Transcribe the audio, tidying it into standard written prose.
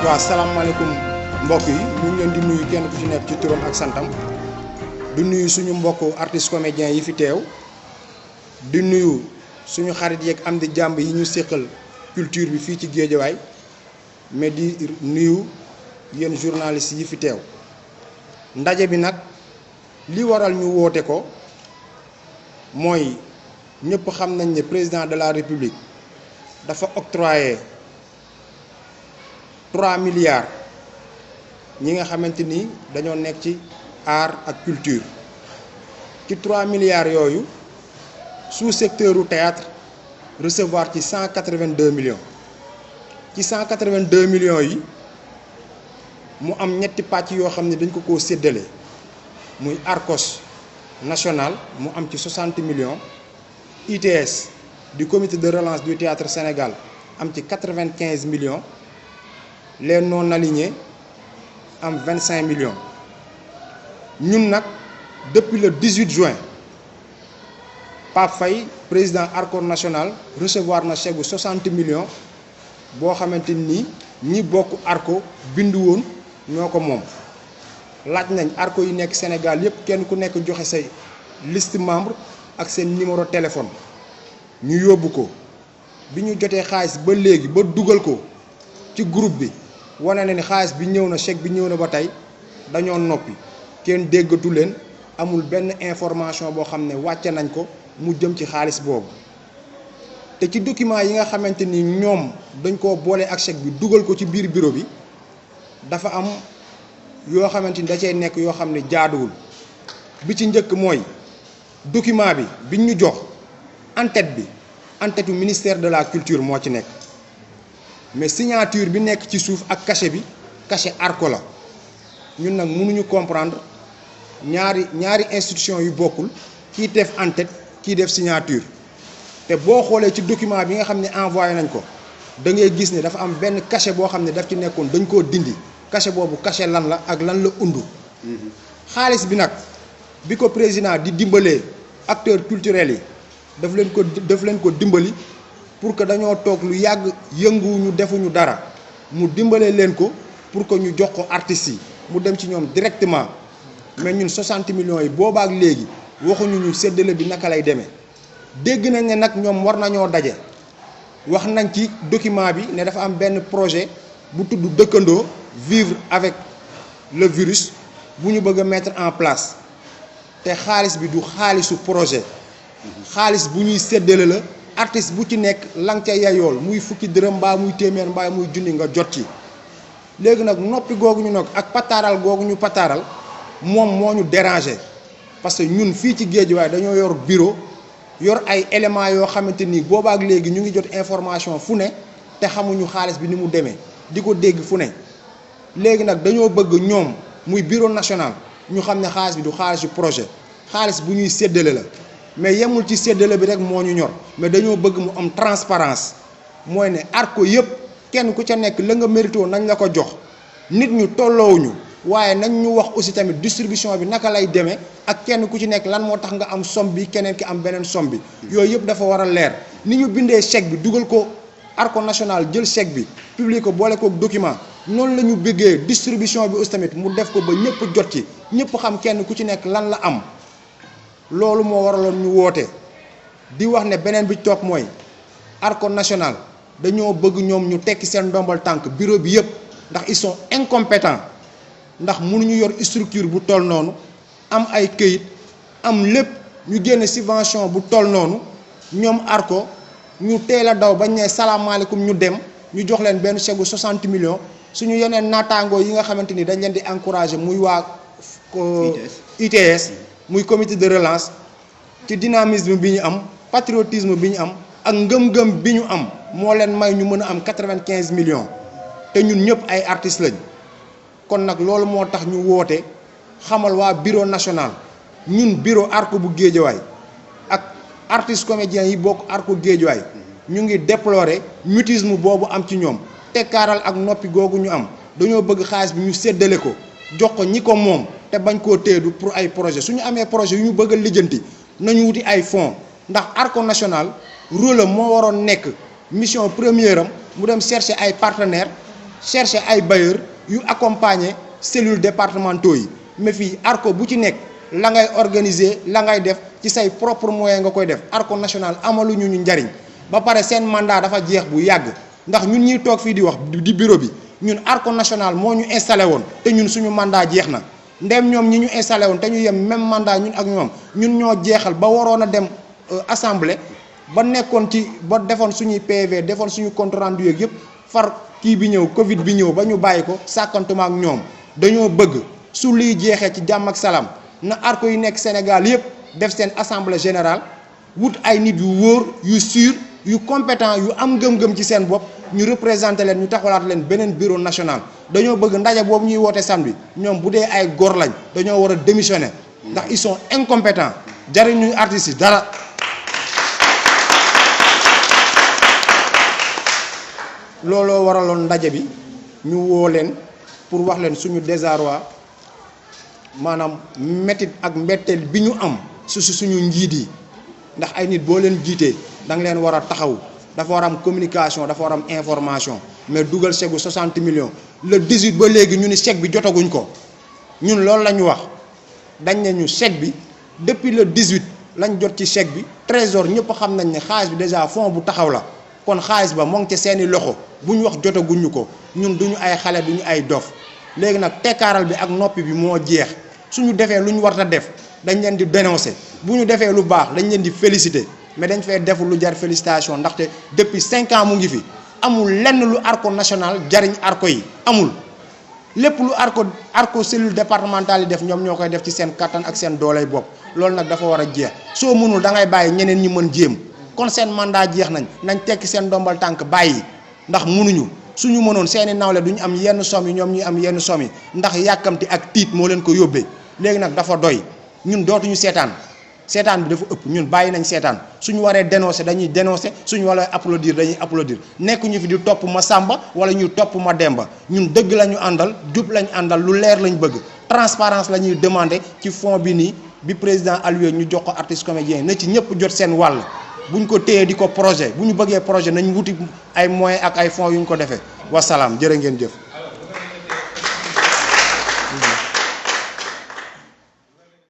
waaw salaamaaleykum mbokk yi ñu ngi leen di nuyu kenn ku ci nekk ci turam ak santam di nuyu suñu mbokk artistes comédiens yi fi teew di nuyu suñu xarit yeeg am di jàmb yi ñu séqal culture bi fii ci Géejawaay mais di nuyu yéen journalistes yi fi teew ndaje bi nag li waral ñu woote ko mooy ñëpp xam nañ ne président de la république dafa octroyer 3 milliards ñi nga xamante ni dañoo nekk ci art ak culture ci 3 milliards yooyu sous secteur u théâtre recevoir ci 182 millions ci 182 millions yi mu am ñetti pàcc yoo xam ne dañ ko séddale muy Arcos national mu am ci 60 millions ITS du comité de relance du théâtre Sénégal am ci 95 millions les non alignés am 25 millions ñun nag depuis le 18 juin Pape Faye président Arcos national recevoir na chèque bu 60 millions boo xamante ni ñi bokk Arcos bindu woon ñoo ko moom laaj nañ Arcos yi nekk Sénégal yépp kenn ku nekk joxe say liste membre ak seen numéro téléphone ñu yóbbu ko bi ñu jotee xaalis ba léegi ba dugal ko ci groupe bi wane na ni xaalis bi ñëw na chèque bi ñëw na ba tey dañoo noppi kenn déggatu leen amul benn information boo xam ne wàcce nañ ko mu jëm ci xaalis boobu te ci document yi nga xamante ni ñoom dañ koo boole ak chèque bi dugal ko ci biir bureau bi dafa am yoo xamante ni da cee nekk yoo xam ne jaaduwul bi ci njëkk mooy document bi biñ ñu jox en-tête bi en-tête u ministère de la culture moo ci nekk mais signature bi nekk ci suuf ak cachet bi cachet Arcos la ñun nag mënuñu comprendre ñaari institution yu bokkul kii def en-tête kii def signature te boo xoolee ci document bi nga xam ne envoyé nañ ko da ngay gis ne dafa am benn cachet boo xam ne daf ci nekkoon dañ koo dindi cachet boobu cachet lan la ak lan la undu xaalis bi nag bi ko président di dimbalee acteurs culturels yi daf leen ko dimbali pour que dañoo toog lu yàgg yënguwuñu defuñu dara mu dimbalee leen ko pour que ñu jox ko artistes yi mu dem ci ñoom directement mais ñun 60 millions yi boobaak léegi waxuñu ñu séddale bi naka lay demee dégg nañ ne nag ñoom war nañoo daje wax nañ ci document bi ne dafa am benn projet bu tudd dëkkandoo vivre avec le virus bu ñu bëgg a mettre en place te xaalis bi du xaalisu projet xaalis bu ñuy séddale la artiste bu ci nekk lang ca yayool muy fukki dërëm mbaa muy téeméer mbaa muy junni nga jot ci léegi nag noppi googu ñu nag ak pataaral googu ñu pataaral moom moo ñu déranger parce que ñun fii ci Géejawaay dañoo yor bureau yor ay éléments yoo xamante ni boobaak léegi ñu ngi jot information fu ne te xamuñu xaalis bi ni mu demee di ko dégg fu ne léegi nag dañoo bëgg ñoom muy bureau national ñu xam ne xaalis bi du xaalisu projet xaalis bu ñuy séddale la mais yemul ci séddale bi rek moo ñu ñor mais dañoo bëgg mu am transparence mooy ne Arcos yëpp kenn ku ca nekk la nga mérito nañ la ko jox nit ñu tolloowuñu waaye nañ ñu wax aussi tamit distribution bi naka lay demee ak kenn ku ci nekk lan moo tax nga am somme bi keneen ki am beneen somme bi yooyu yëpp dafa war a leer ni ñu bindee chèque bi dugal ko Arcos national jël chèque bi publier ko boole ko document noonu la ñu bëggee distribution bi aussi tamit mu def ko ba ñëpp jot ci ñëpp xam kenn ku ci nekk lan la am loolu moo waraloon ñu woote di wax ne beneen bi topp mooy Arcos national dañoo bëgg ñoom ñu tekki seen ndombal tànk bureau bi yëpp ndax ils sont incompétents ndax mënuñu yor structure bu toll noonu am ay këyit am lépp ñu génne subvention bu toll noonu ñoom Arcos ñu teel a daw bañ ne salaamaaleykum ñu dem ñu jox leen benn chèque bu 60 millions suñu yeneen naataangoo yi nga xamante ni dañ leen di encourager muy waa ITS muy comité de relance ci dynamisme bi ñu am patriotisme bi ñu am ak ngëm-ngëm bi ñu am moo leen may ñu mën a am 95 millions te ñun ñëpp ay artistes lañ kon nag loolu moo tax ñu woote xamal waa bureau national ñun bureau Arcos bu Géejawaay ak artistes comédiens yi bokk Arcos Géejawaay ñu ngi déplorer mutisme boobu am ci ñoom tekkaaral ak noppi googu ñu am dañoo bëgg xaalis bi ñu séddale ko jox ko ñi ko moom te bañ koo téedu pour ay projet suñu amee projet yu ñu bëgg a lijjanti nañu wuti ay fonds ndax Arcos national rôle am moo waroon nekk mission première am mu dem chercher ay partenaires chercher ay bailleurs yu accompagner cellules départementaux yi mais fii ARCO bu ci nekk la ngay organiser la ngay def ci say propre moyen nga koy def ARCO national amaluñu ñu njariñ ba pare seen mandat dafa jeex bu yàgg ndax ñun ñuy toog fii di wax di bureau bi ñun ARCO national moo ñu installé woon te ñun suñu mandat jeex na ndem ñoom ñi ñu installé woon te ñu yem même mandat ñun ak ñun ñoo jeexal ba waroon a dem assemblée ba nekkoon ci ba defoon suñuy PV defoon suñu compte rendu yeeg yëpp far kii bi ñëw Covid bi ñëw ba ñu bàyyi ko sàkkantuma ak ñoom dañoo bëgg su liy jeexee ci jàmm ak salaam na ARCO yi nekk Sénégal yëpp def seen assemblée générale wut ay nit yu wóor yu sûr yu compétent yu am ngëm-ngëm ci seen bopp ñu représenté leen ñu taxawalaat leen beneen bureau national dañoo bëgg ndaje boobu ñuy woote samedi ñoom bu dee ay góor lañ dañoo war a démissionner ndax ils sont incompétents jariñu artistes yi dara. looloo waraloon ndaje bi ñu woo leen pour wax leen suñu désarroi maanaam métit ak mbetteel bi ñu am suñu njiit yi ndax ay nit boo leen jiitee da nga leen war a taxaw dafa war am communication dafa war am information mais dugal chèque bu 60 millions le 18 ba léegi ñu ni chèque bi jotaguñ ko ñun loolu la ñu wax dañ ne ñu chèque bi depuis le 18 lañ jot ci chèque bi trésor ñëpp xam nañ ne xaalis bi déjà fond bu taxaw la kon xaalis ba moo ngi ci seeni loxo bu ñu wax jotaguñu ko ñun duñu ay xale duñu ay dof léegi nag tekkaaral bi ak noppi bi moo jeex suñu defee lu ñu war a def dañ leen di dénoncer bu ñu defee lu baax dañ leen di féliciter mais dañ fay deful lu jar félicitation ndaxte depuis 5 ans mu ngi fi amul lenn lu ARCO national jariñ ARCO yi amul lépp lu ARCO cellule départementale yi def ñoom ñoo koy def ci seen kattan ak seen dooley bopp loolu nag dafa war a jeex soo mënul da ngay bàyyi ñeneen ñi mën jéem kon seen mandat jeex nañ tekki seen ndombal tànk bàyyi ndax mënuñu suñu mënoon seeni nawle duñu am yenn somme yi ñoom ñuy am yenn somme yi ndax yàkkamti ak tiit moo leen ko yóbbee léegi nag dafa doy ñun dootuñu seetaan bi dafa ëpp ñun bàyyi nañ seetaan suñu waree dénoncer dañuy dénoncer suñu waree applaudir dañuy applaudir nekkuñu fi di topp ma Samba wala ñuy topp ma Demba ñun dëgg la ñu àndal jub lañ àndal lu leer lañ bëgg transparence la ñuy demander ci fond bi nii bi président alloué ñu jox ko artiste comédien na ci ñëpp jot seen wàll buñ ko téyee di ko projet bu ñu bëggee projet nañ wuti ay moyens ak ay fonds yu ñu ko defee wasalaam jërë ngeen jëf.